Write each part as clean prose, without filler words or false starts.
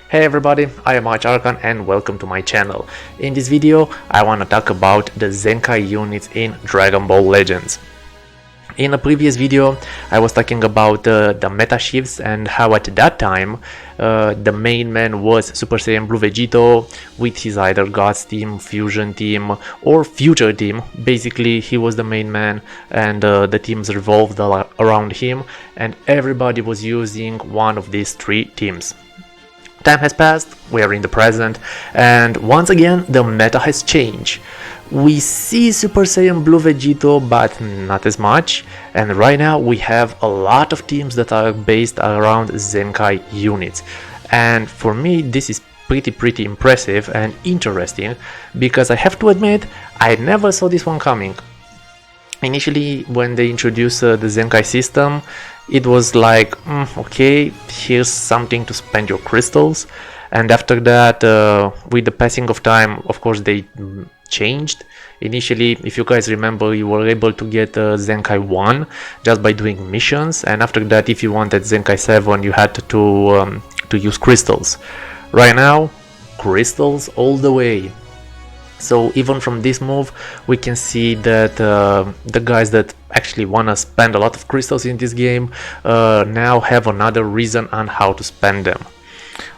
Hey everybody, I am ArchArchon and welcome to my channel. In this video, I want to talk about the Zenkai units in Dragon Ball Legends. In a previous video, I was talking about the meta shifts and how at that time the main man was Super Saiyan Blue Vegito with his either Gods team, Fusion team or Future team. Basically, he was the main man and the teams revolved around him and everybody was using one of these three teams. Time has passed, we are in the present, and once again the meta has changed. We see Super Saiyan Blue Vegito, but not as much, and right now we have a lot of teams that are based around Zenkai units. And for me this is pretty impressive and interesting, because I have to admit I never saw this one coming. Initially, when they introduced the Zenkai system, it was like, okay, here's something to spend your crystals. And after that, with the passing of time, of course, they changed. Initially, if you guys remember, you were able to get Zenkai 1 just by doing missions. And after that, if you wanted Zenkai 7, you had to use crystals. Right now, crystals all the way. So even from this move we can see that the guys that actually want to spend a lot of crystals in this game now have another reason on how to spend them.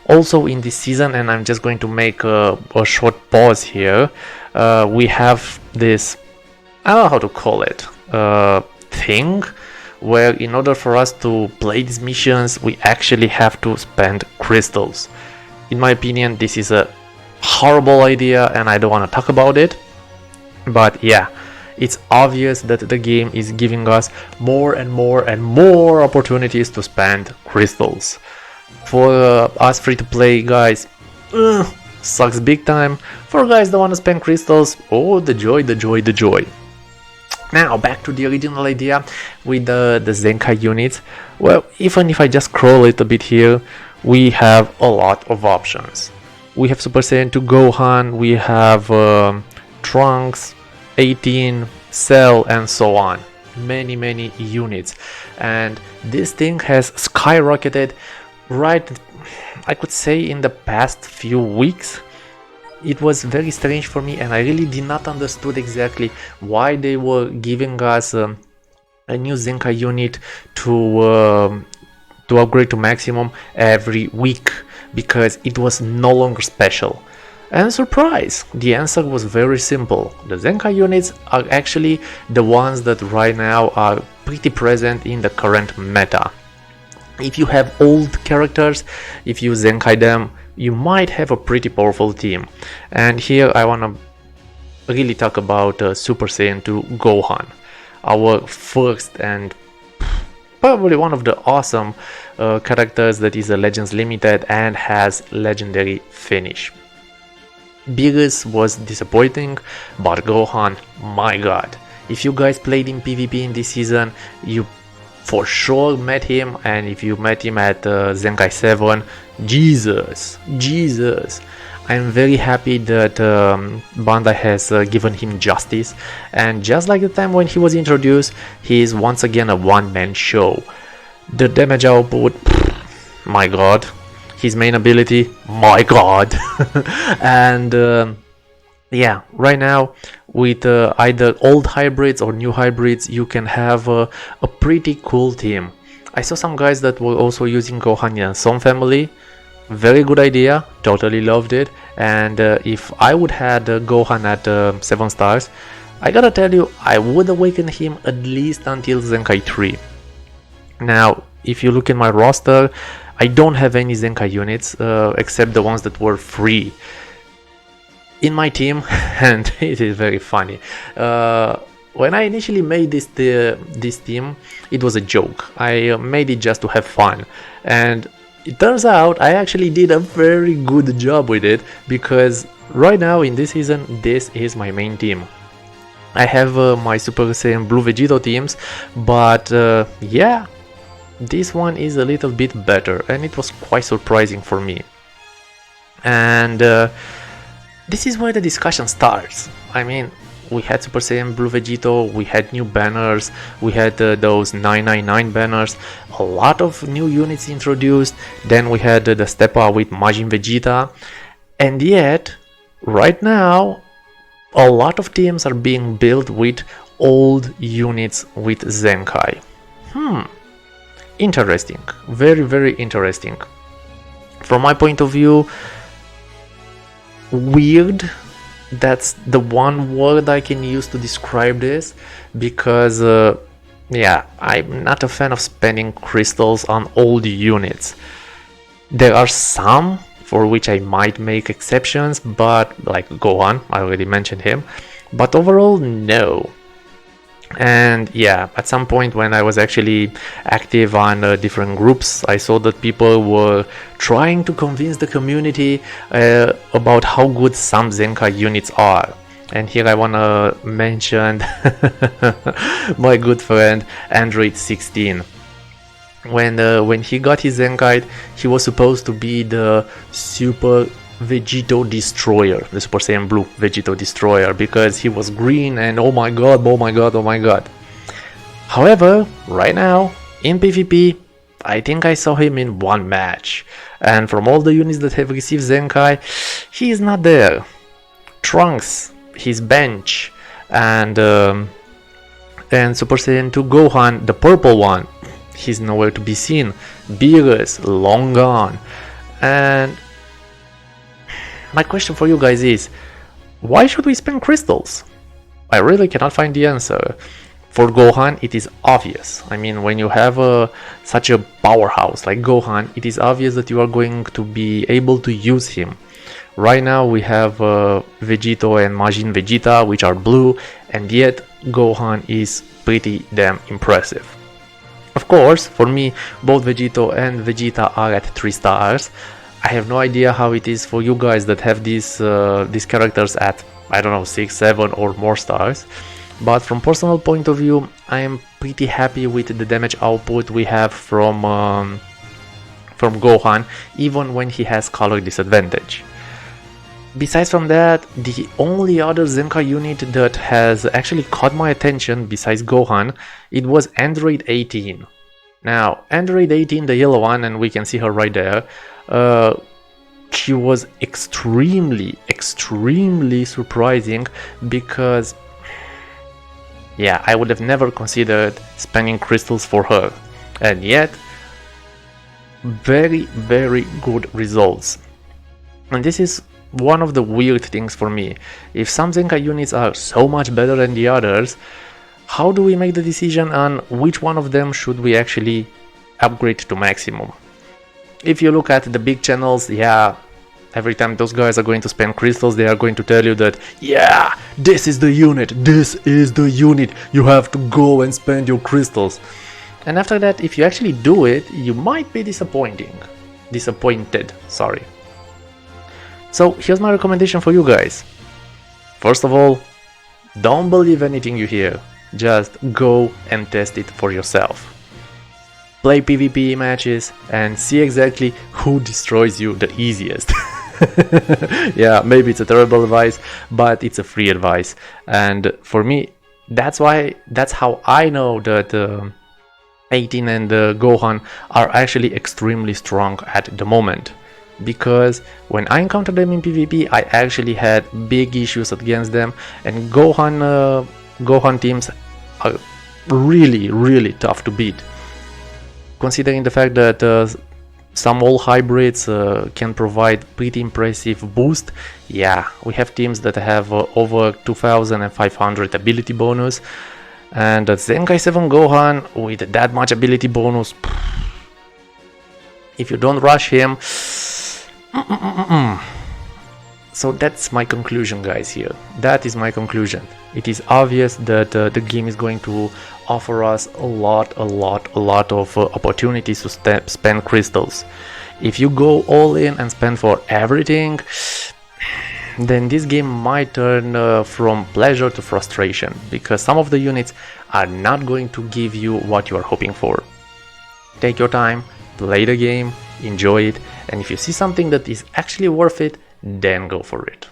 Also in this season, and I'm just going to make a short pause here, we have this, I don't know how to call it, thing where in order for us to play these missions we actually have to spend crystals. In my opinion, this is a horrible idea and I don't want to talk about it, but yeah, it's obvious that the game is giving us more and more opportunities to spend crystals. For us free to play guys, sucks big time. For guys that want to spend crystals, oh, the joy. Now back to the original idea with the Zenkai units. Well, even if I just scroll it a bit here, we have a lot of options. We have Super Saiyan 2 Gohan, we have Trunks, 18, Cell, and so on. Many units. And this thing has skyrocketed right, I could say, in the past few weeks. It was very strange for me and I really did not understood exactly why they were giving us a new Zenkai unit to upgrade to maximum every week, because it was no longer special. And surprise, the answer was very simple. The Zenkai units are actually the ones that right now are pretty present in the current meta. If you have old characters, if you Zenkai them, you might have a pretty powerful team. And here I want to really talk about Super Saiyan 2 Gohan, our first and probably one of the awesome characters that is a Legends Limited and has legendary finish. Beerus was disappointing, but Gohan, my god. If you guys played in PvP in this season, you for sure met him, and if you met him at Zenkai 7, Jesus. I'm very happy that Bandai has given him justice, and just like the time when he was introduced, he is once again a one-man show. The damage output, my god. His main ability, my god. And yeah, right now with either old hybrids or new hybrids, you can have a pretty cool team. I saw some guys that were also using Gohan and Son family. Very good idea, totally loved it. And if I would had Gohan at 7 stars, I gotta tell you, I would awaken him at least until Zenkai 3. Now, if you look in my roster, I don't have any Zenkai units except the ones that were free in my team, and it is very funny. When I initially made this team, it was a joke. I made it just to have fun, and it turns out I actually did a very good job with it, because right now in this season, this is my main team. I have my Super Saiyan Blue Vegito teams, but yeah, this one is a little bit better, and it was quite surprising for me. And this is where the discussion starts. I mean, we had Super Saiyan Blue Vegito, we had new banners, we had those 999 banners, a lot of new units introduced, then we had the step up with Majin Vegeta, and yet, right now, a lot of teams are being built with old units with Zenkai. Interesting, very, very interesting. From my point of view, weird. That's the one word I can use to describe this, because yeah, I'm not a fan of spending crystals on old units. There are some for which I might make exceptions, but like Gohan, I already mentioned him, but overall no. And yeah, at some point when I was actually active on different groups, I saw that people were trying to convince the community about how good some Zenkai units are. And here I wanna mention my good friend Android 16. When he got his Zenkai, he was supposed to be the Super Vegito Destroyer, the Super Saiyan Blue Vegito Destroyer, because he was green and oh my god, oh my god, oh my god. However, right now, in PvP, I think I saw him in one match, and from all the units that have received Zenkai, he is not there. Trunks, his bench, and Super Saiyan 2 Gohan, the purple one, he's nowhere to be seen. Beerus, long gone. And my question for you guys is, why should we spend crystals? I really cannot find the answer. For Gohan, it is obvious. I mean, when you have such a powerhouse like Gohan, it is obvious that you are going to be able to use him. Right now we have Vegito and Majin Vegeta, which are blue, and yet Gohan is pretty damn impressive. Of course, for me, both Vegito and Vegeta are at 3 stars. I have no idea how it is for you guys that have these characters at, I don't know, 6, 7 or more stars. But from personal point of view, I am pretty happy with the damage output we have from Gohan, even when he has color disadvantage. Besides from that, the only other Zenkai unit that has actually caught my attention besides Gohan, it was Android 18. Now, Android 18, the yellow one, and we can see her right there, she was extremely surprising, because yeah, I would have never considered spending crystals for her, and yet very good results. And this is one of the weird things for me. If some Zenkai units are so much better than the others, how do we make the decision on which one of them should we actually upgrade to maximum? If you look at the big channels, yeah, every time those guys are going to spend crystals, they are going to tell you that, yeah, this is the unit, you have to go and spend your crystals. And after that, if you actually do it, you might be disappointed, sorry. So here's my recommendation for you guys. First of all, don't believe anything you hear, just go and test it for yourself. Play PvP matches and see exactly who destroys you the easiest. Yeah, maybe it's a terrible advice, but it's a free advice. And for me, that's how I know that 18 and Gohan are actually extremely strong at the moment. Because when I encountered them in PvP, I actually had big issues against them, and Gohan teams are really tough to beat. Considering the fact that some old hybrids can provide pretty impressive boost, yeah, we have teams that have over 2500 ability bonus, and Zenkai 7 Gohan with that much ability bonus, if you don't rush him. So that's my conclusion, guys. Here, that is my conclusion. It is obvious that the game is going to offer us a lot of opportunities to spend crystals. If you go all in and spend for everything, then this game might turn from pleasure to frustration, because some of the units are not going to give you what you are hoping for. Take your time, play the game, enjoy it, and if you see something that is actually worth it, then go for it.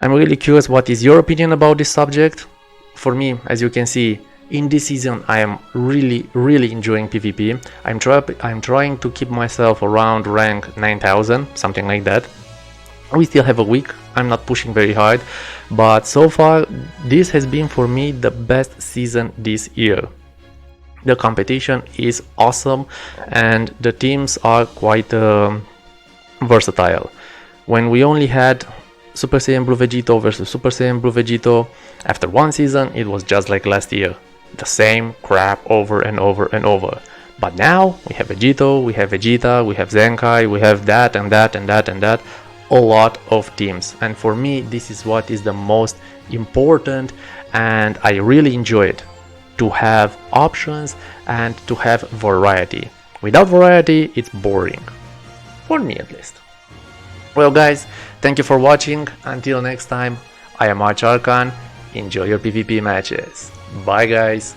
I'm really curious what is your opinion about this subject. For me, as you can see, in this season I am really enjoying PvP. I'm trying to keep myself around rank 9000, something like that. We still have a week, I'm not pushing very hard, but so far this has been for me the best season this year. The competition is awesome and the teams are quite versatile. When we only had Super Saiyan Blue Vegito versus Super Saiyan Blue Vegito, after one season it was just like last year. The same crap over and over and over. But now we have Vegito, we have Vegeta, we have Zenkai, we have that and that and that and that. A lot of teams. And for me this is what is the most important and I really enjoy it. To have options and to have variety. Without variety it's boring. For me at least. Well guys, thank you for watching. Until next time, I am ArchArchon. Enjoy your PvP matches. Bye guys.